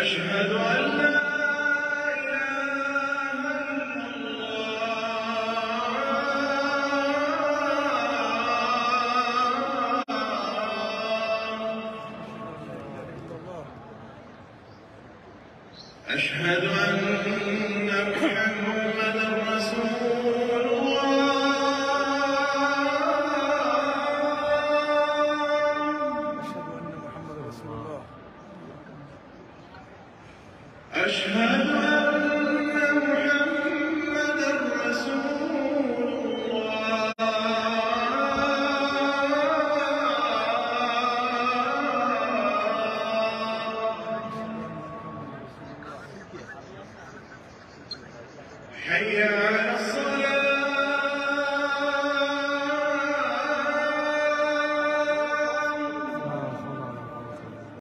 أشهد أن لا إله إلا الله. أشهد أن محمدًا رسول الله. أشهد أن محمدًا رسول الله. حي